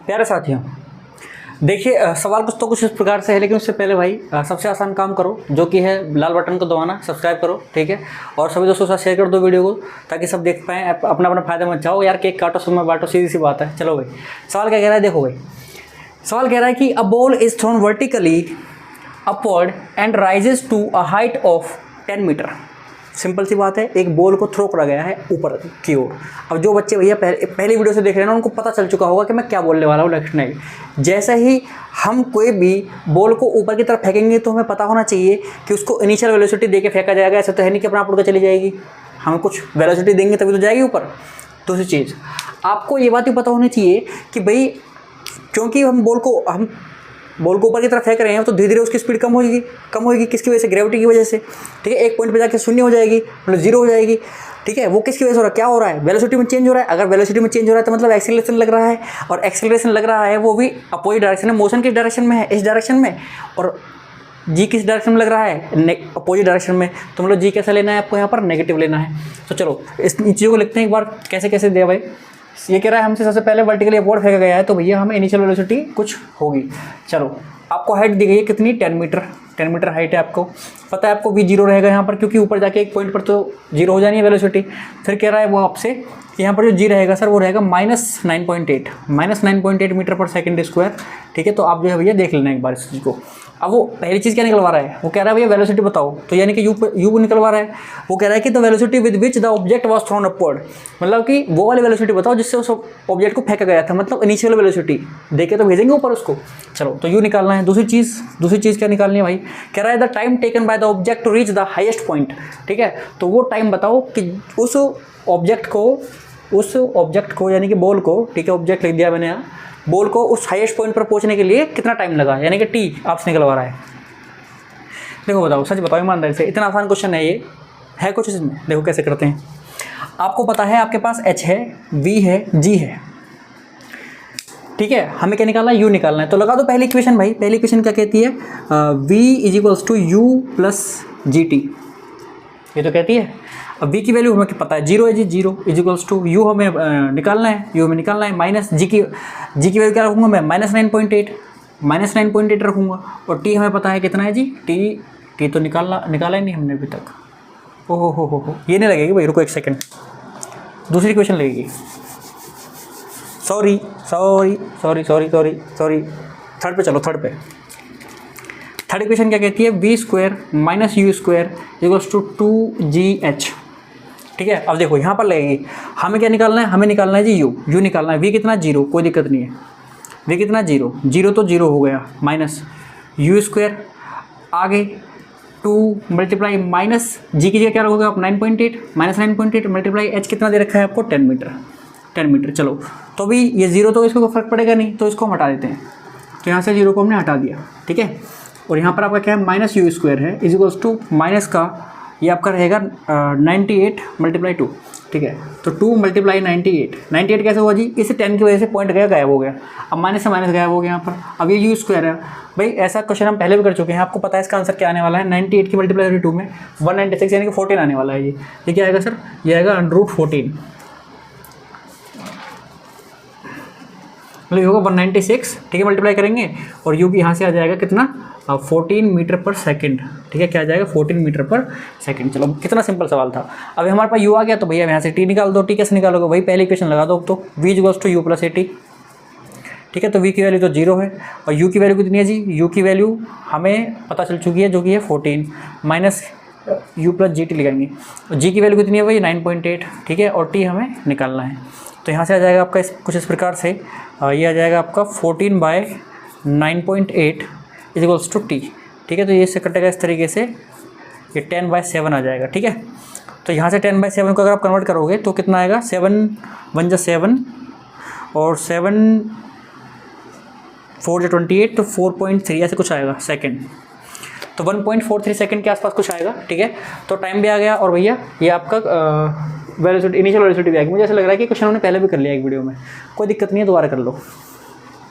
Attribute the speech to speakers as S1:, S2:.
S1: प्यारे साथियों, देखिए सवाल कुछ इस प्रकार से है, लेकिन उससे पहले भाई सबसे आसान काम करो, जो कि है लाल बटन को दबाना, सब्सक्राइब करो, ठीक है। और सभी दोस्तों के साथ शेयर कर दो वीडियो को, ताकि सब देख पाएँ। अपना अपना फायदा मत चाहो यार, केक काटो सुन में बांटो, सीधी सी बात है। चलो भाई, सवाल क्या कह रहा है, देखो भाई। सवाल कह रहा है कि a ball is thrown vertically upward and rises to a height of 10 metre. Simple सी बात है, एक बॉल को थ्रो करा गया है ऊपर की ओर। अब जो बच्चे भैया पहली वीडियो से देख रहे हैं ना, उनको पता चल चुका होगा कि मैं क्या बोलने वाला हूँ नेक्स्ट नहीं। जैसे ही हम कोई भी बॉल को ऊपर की तरफ फेंकेंगे तो हमें पता होना चाहिए कि उसको इनिशियल वेलोसिटी दे के फेंका जाएगा। ऐसा तो है नहीं कि अपना आप उड़ के चली जाएगी, हम कुछ वेलोसिटी देंगे तभी तो जाएगी ऊपर। दूसरी चीज़, आपको ये बात भी पता होनी चाहिए कि भाई क्योंकि हम बॉल को ऊपर की तरफ फेंक रहे हैं तो धीरे धीरे उसकी स्पीड कम होगी। किसकी वजह से? ग्रेविटी की वजह से, ठीक है। एक पॉइंट पे जाके शून्य हो जाएगी, मतलब जीरो हो जाएगी, ठीक है। वो किसकी वजह से हो रहा है? क्या हो रहा है? वेलोसिटी में चेंज हो रहा है। अगर वेलोसिटी में चेंज हो रहा है तो मतलब एक्सीलरेशन लग रहा है, और एक्सीलरेशन लग रहा है वो भी अपोजिट डायरेक्शन में। मोशन किस डायरेक्शन में है? इस डायरेक्शन में। और जी किस डायरेक्शन में लग रहा है? अपोजिट डायरेक्शन में। तो मतलब जी कैसा लेना है आपको? यहाँ पर नेगेटिव लेना है। तो चलो इस चीज़ों को लिखते हैं एक बार, कैसे कैसे दिया भाई। ये कह रहा है हमसे सबसे पहले वर्टिकली अपवर्ड फेंका गया है, तो भैया हमें इनिशियल वेलोसिटी कुछ होगी। चलो, आपको हाइट दी गई है कितनी? 10 मीटर। 10 मीटर हाइट है, आपको पता है आपको भी जीरो रहेगा यहाँ पर, क्योंकि ऊपर जाके एक पॉइंट पर तो जीरो हो जानी है वेलोसिटी। फिर कह रहा है वो आपसे कि यहाँ पर जो जी रहेगा सर वो रहेगा -9.8 मीटर पर सेकंड स्क्वायर, ठीक है। तो आप जो है भैया देख लेना एक बार इस चीज़ को। अब वो पहली चीज़ क्या निकलवा रहा है? वो कह रहा है भैया वेलोसिटी बताओ, तो यानी कि यू निकलवा रहा है। वो कह रहा है कि the velocity with which the object was thrown upward, मतलब कि वो वाली वेलोसिटी बताओ जिससे उस ऑब्जेक्ट को फेंका गया था, मतलब इनिशियल वेलोसिटी देके तो भेजेंगे ऊपर उसको। चलो, तो यू निकालना है। दूसरी चीज़ क्या निकालनी है भाई? कह रहा है the time taken by the object to reach the highest point, ठीक है। तो वो टाइम बताओ कि उस ऑब्जेक्ट को यानी कि बॉल को, ठीक है, ऑब्जेक्ट लिख दिया मैंने यहाँ, बॉल को उस हाईएस्ट पॉइंट पर पहुंचने के लिए कितना टाइम लगा, यानी कि टी आपसे निकलवा रहा है। देखो बताओ, सच बताओ ईमानदारी से, इतना आसान क्वेश्चन है ये, है कुछ इसमें? देखो कैसे करते हैं। आपको पता है आपके पास एच है, वी है, जी है, ठीक है। हमें क्या निकालना है? यू निकालना है। तो लगा दो पहली इक्वेशन भाई। पहली इक्वेशन क्या कहती है? v = u + gt, ये तो कहती है। अब v की वैल्यू हमें पता है, जीरो है जी, जीरो = u हमें निकालना है, माइनस जी की वैल्यू क्या रखूँगा मैं? -9.8 रखूँगा। और t हमें पता है कितना है जी, t तो निकाला ही नहीं हमने अभी तक। हो ये नहीं लगेगी भाई, रुको एक सेकंड, दूसरी क्वेश्चन लगेगी। सॉरी, थर्ड पे चलो। थर्ड इक्वेशन क्या कहती है? v² - u² = 2gh, ठीक है। अब देखो यहाँ पर लगेगी, हमें क्या निकालना है? हमें निकालना है जी यू निकालना है। v कितना? जीरो, कोई दिक्कत नहीं है। v कितना? जीरो तो जीरो हो गया, माइनस u² आगे 2 मल्टीप्लाई माइनस जी की जगह क्या रखोगे आप? 9.8 -9.8 मल्टीप्लाई h कितना दे रखा है आपको? 10 मीटर। चलो, तो भी ये जीरो तो इसको फर्क पड़ेगा नहीं, तो इसको हम हटा देते हैं। तो यहाँ से जीरो को हमने हटा दिया, ठीक है। और यहाँ पर आपका क्या है? -u² है, = माइनस का ये आपका रहेगा 98 × 2, ठीक है। तो 2 × 98 कैसे हुआ जी? इस 10 की वजह से पॉइंट गायब हो गया। अब माइनस से माइनस गायब हो गया यहाँ पर। अब ये u² है भाई। ऐसा क्वेश्चन हम पहले भी कर चुके हैं, आपको पता है इसका आंसर क्या आने वाला है? 98 की मल्टीप्लाई 2 में 196 यानी कि 14 आने वाला है। ये क्या आएगा सर? ये आएगा √14, मतलब ये होगा 196, ठीक है। मल्टीप्लाई करेंगे और यू की यहाँ से आ जाएगा कितना? 14 मीटर पर सेकंड, ठीक है। क्या आ जाएगा? 14 मीटर पर सेकंड। चलो, कितना सिंपल सवाल था। अभी हमारे पास यू आ गया, तो भैया यहाँ से टी निकाल दो। टी कैसे निकालोगे? वही पहली इक्वेशन लगा दो। तो v = u + at, ठीक है। तो v की वैल्यू तो जीरो है, और u की वैल्यू कितनी है जी? u की वैल्यू हमें पता चल चुकी है, जो कि है 14 माइनस u + gt लगाएंगे। और g की वैल्यू कितनी है भाई? 9.8, ठीक है। और t हमें निकालना है। तो यहाँ से आ जाएगा आपका कुछ इस प्रकार से, ये आ जाएगा आपका 14/9.8 = t, ठीक है। तो ये इससे कटेगा इस तरीके से, ये 10/7 आ जाएगा, ठीक है। तो यहाँ से 10/7 को अगर आप कन्वर्ट करोगे तो कितना आएगा? 7 × 1 = 7 और 7 4 × 28, तो 4.3 ऐसे कुछ आएगा सेकंड। तो 1.43 सेकंड के आसपास कुछ आएगा, ठीक है। तो टाइम भी आ गया, और भैया ये आपका वेलोसिटी, इनिशियल वेलोसिटी भी आ गई। मुझे ऐसा लग रहा है कि क्वेश्चन हमने पहले भी कर लिया एक वीडियो में, कोई दिक्कत नहीं है, दोबारा कर लो।